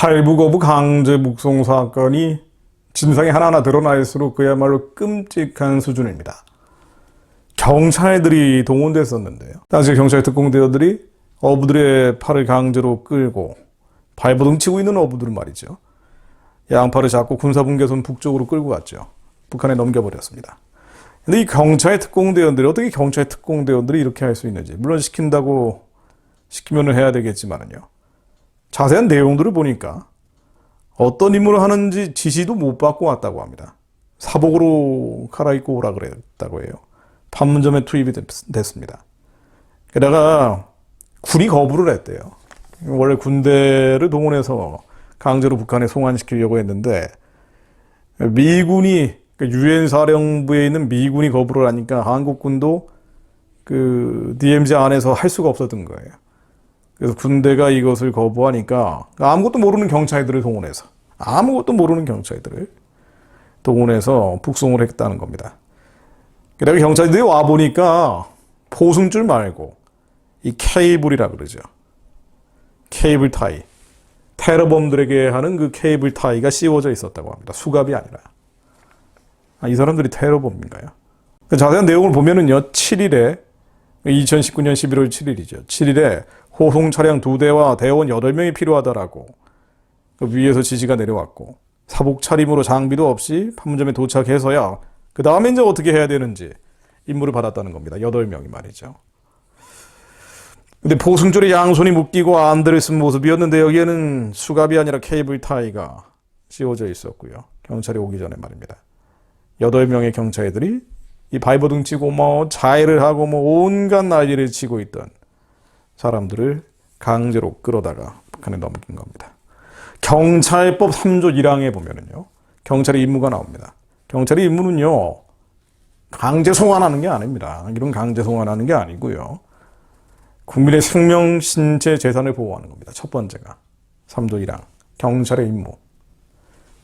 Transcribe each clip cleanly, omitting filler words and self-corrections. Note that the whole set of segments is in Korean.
탈북어부 강제 북송 사건이 진상이 하나하나 드러날수록 그야말로 끔찍한 수준입니다. 경찰들이 동원됐었는데요. 당시 경찰 특공대원들이 어부들의 팔을 강제로 끌고 발버둥 치고 있는 어부들은 말이죠. 양팔을 잡고 군사분계선 북쪽으로 끌고 갔죠. 북한에 넘겨버렸습니다. 근데 이 경찰 특공대원들이 어떻게 경찰 특공대원들이 이렇게 할 수 있는지, 물론 시킨다고 시키면 해야 되겠지만은요. 자세한 내용들을 보니까 어떤 임무를 하는지 지시도 못 받고 왔다고 합니다. 사복으로 갈아입고 오라 그랬다고 해요. 판문점에 투입이 됐습니다. 게다가 군이 거부를 했대요. 원래 군대를 동원해서 강제로 북한에 송환시키려고 했는데 미군이, 유엔 사령부에 있는 미군이 거부를 하니까 한국군도 그 DMZ 안에서 할 수가 없었던 거예요. 그래서 군대가 이것을 거부하니까 아무것도 모르는 경찰들을 동원해서 북송을 했다는 겁니다. 그다음에 경찰들이 와 보니까 포승줄 말고 이 케이블이라 그러죠. 케이블 타이. 테러범들에게 하는 그 케이블 타이가 씌워져 있었다고 합니다. 수갑이 아니라. 이 사람들이 테러범인가요? 자세한 내용을 보면은요, 7일에, 2019년 11월 7일이죠. 7일에 호송 차량 2대와 대원 8명이 필요하다라고 그 위에서 지시가 내려왔고, 사복 차림으로 장비도 없이 판문점에 도착해서야 그 다음에 이제 어떻게 해야 되는지 임무를 받았다는 겁니다. 8명이 말이죠. 근데 포승줄에 양손이 묶이고 안대를 쓴 모습이었는데 여기에는 수갑이 아니라 케이블 타이가 씌워져 있었고요. 경찰이 오기 전에 말입니다. 8명의 경찰들이 이 발버둥 치고 자해를 하고 온갖 난리를 치고 있던 사람들을 강제로 끌어다가 북한에 넘긴 겁니다. 경찰법 3조 1항에 보면은요, 경찰의 임무가 나옵니다. 경찰의 임무는요, 강제 송환하는 게 아닙니다. 이런 강제 송환하는 게 아니고요. 국민의 생명, 신체, 재산을 보호하는 겁니다. 첫 번째가 3조 1항, 경찰의 임무.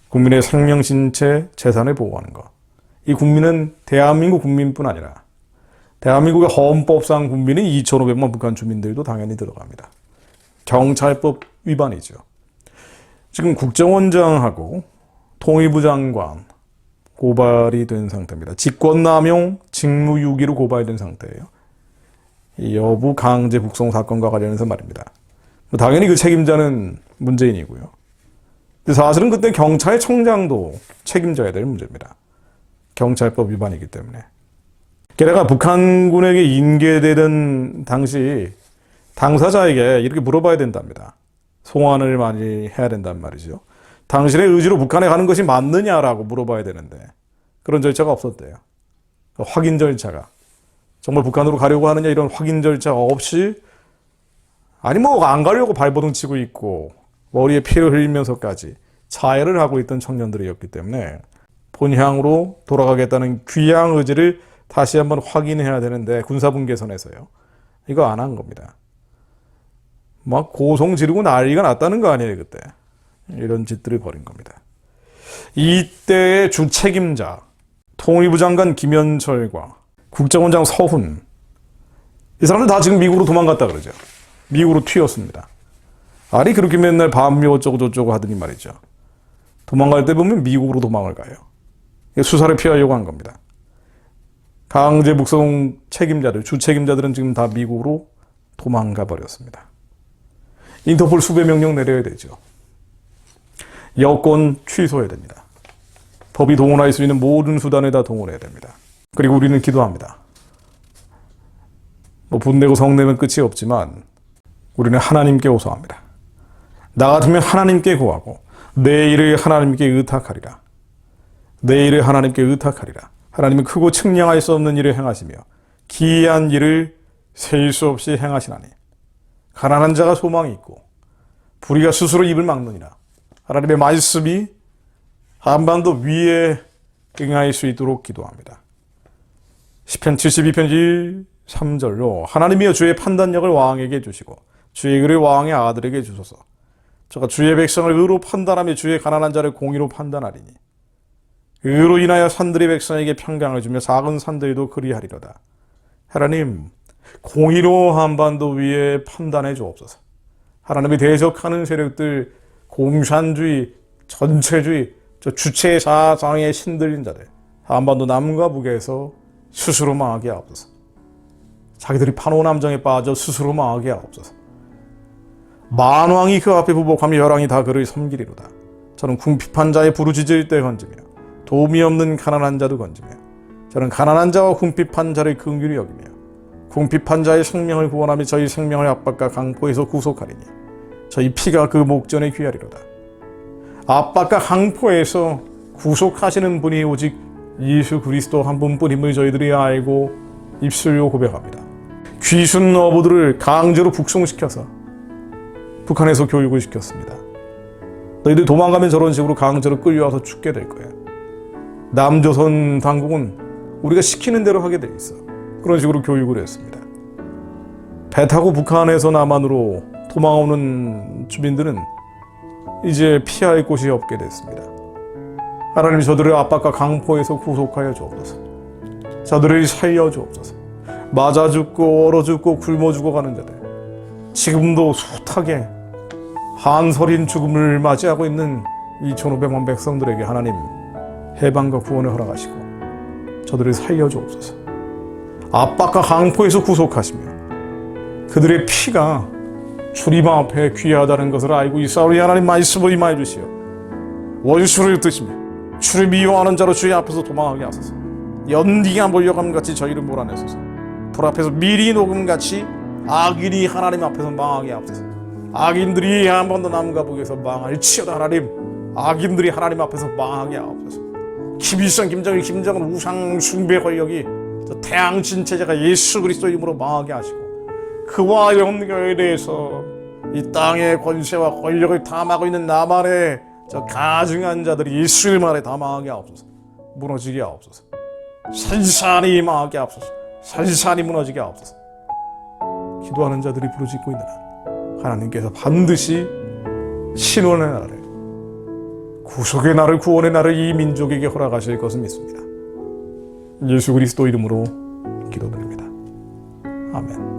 국민의 생명, 신체, 재산을 보호하는 것. 이 국민은 대한민국 국민뿐 아니라 대한민국의 헌법상 국민인 2,500만 북한 주민들도 당연히 들어갑니다. 경찰법 위반이죠. 지금 국정원장하고 통일부 장관 고발이 된 상태입니다. 직권남용, 직무유기로 고발된 상태예요. 이 여부 강제 북송 사건과 관련해서 말입니다. 당연히 그 책임자는 문재인이고요. 사실은 그때 경찰청장도 책임져야 될 문제입니다. 경찰법 위반이기 때문에. 게다가 북한군에게 인계되던 당시 당사자에게 이렇게 물어봐야 된답니다. 송환을 많이 해야 된단 말이죠. 당신의 의지로 북한에 가는 것이 맞느냐라고 물어봐야 되는데 그런 절차가 없었대요. 확인 절차가. 정말 북한으로 가려고 하느냐 이런 확인 절차 없이, 아니 안 가려고 발버둥 치고 있고 머리에 피를 흘리면서까지 자해를 하고 있던 청년들이었기 때문에 본향으로 돌아가겠다는 귀향 의지를 다시 한번 확인해야 되는데 군사분계선에서요. 이거 안 한 겁니다. 고성 지르고 난리가 났다는 거 아니에요, 그때. 이런 짓들을 벌인 겁니다. 이때의 주 책임자, 통일부 장관 김현철과 국정원장 서훈, 이 사람들 다 지금 미국으로 도망갔다 그러죠. 미국으로 튀었습니다. 아니 그렇게 맨날 반미 어쩌고 저쩌고 하더니 말이죠. 도망갈 때 보면 미국으로 도망을 가요. 수사를 피하려고 한 겁니다. 강제 북송 책임자들, 주 책임자들은 지금 다 미국으로 도망가 버렸습니다. 인터폴 수배 명령 내려야 되죠. 여권 취소해야 됩니다. 법이 동원할 수 있는 모든 수단을 다 동원해야 됩니다. 그리고 우리는 기도합니다. 분내고 성내면 끝이 없지만 우리는 하나님께 호소합니다. 나 같으면 하나님께 구하고 내 일을 하나님께 의탁하리라. 내 일을 하나님께 의탁하리라. 하나님은 크고 측량할 수 없는 일을 행하시며 기이한 일을 셀 수 없이 행하시나니 가난한 자가 소망이 있고 불의가 스스로 입을 막느니라. 하나님의 말씀이 한반도 위에 응할 수 있도록 기도합니다. 시편 72편 1, 3절로 하나님이여 주의 판단력을 왕에게 주시고 주의 글을 왕의 아들에게 주소서. 저가 주의 백성을 의로 판단하며 주의 가난한 자를 공의로 판단하리니 의로 인하여 산들의 백성에게 평강을 주며 작은 산들도 그리하리로다. 하나님, 공의로 한반도 위에 판단해 주옵소서. 하나님이 대적하는 세력들 공산주의, 전체주의, 저 주체 사상에 신들린 자들, 한반도 남과 북에서 스스로 망하게 하옵소서. 자기들이 판호 남정에 빠져 스스로 망하게 하옵소서. 만왕이 그 앞에 부복하며 열왕이 다 그를 섬기리로다. 저는 궁핍한 자의 부르짖을 때 건지며 도움이 없는 가난한 자도 건지며 저는 가난한 자와 궁핍한 자를 긍휼히 여기며 궁핍한 자의 생명을 구원하며 저희 생명을 압박과 강포에서 구속하리니 저희 피가 그 목전에 귀하리로다. 압박과 강포에서 구속하시는 분이 오직 예수 그리스도 한 분뿐임을 저희들이 알고 입술로 고백합니다. 귀순 어부들을 강제로 북송시켜서 북한에서 교육을 시켰습니다. 너희들 도망가면 저런 식으로 강제로 끌려와서 죽게 될 거야. 남조선 당국은 우리가 시키는 대로 하게 돼 있어. 그런 식으로 교육을 했습니다. 배 타고 북한에서 남한으로 도망오는 주민들은 이제 피할 곳이 없게 됐습니다. 하나님 저들의 압박과 강포에서 구속하여 주옵소서. 저들을 살려 주옵소서. 맞아 죽고 얼어 죽고 굶어 죽어가는 자들, 지금도 숱하게 한설인 죽음을 맞이하고 있는 2,500만 백성들에게 하나님 해방과 구원을 허락하시고 저들을 살려 주옵소서. 압박과 강포에서 구속하시며 그들의 피가 주님 앞에 귀하다는 것을 알고 있사오니 하나님 말씀을 임하여 주시어 원수를 뜻이며 주를 미워하는 자로 주의 앞에서 도망하게 하소서. 연기가 몰려감같이 저희를 몰아내소서. 불 앞에서 미리 녹음같이 악인이 하나님 앞에서 망하게 하소서. 악인들이 한 번 더 남과 북에서 망할지어다. 하나님, 악인들이 하나님 앞에서 망하게 하옵소서. 김일성, 김정일, 김정은 우상 숭배 권력이 저 태양 진체자가 예수 그리스도 이름으로 망하게 하시고 그와 연결돼서 이 땅의 권세와 권력을 탐하고 있는 남한의 저 가증한 자들이 예수 이름 아래 다 망하게 하옵소서. 무너지게 하옵소서. 산산이 망하게 하옵소서. 산산이 무너지게 하옵소서. 기도하는 자들이 부르짖고 있는 한 하나님께서 반드시 신원의 나라를, 구속의 날을, 구원의 날을 이 민족에게 허락하실 것을 믿습니다. 예수 그리스도 이름으로 기도드립니다. 아멘.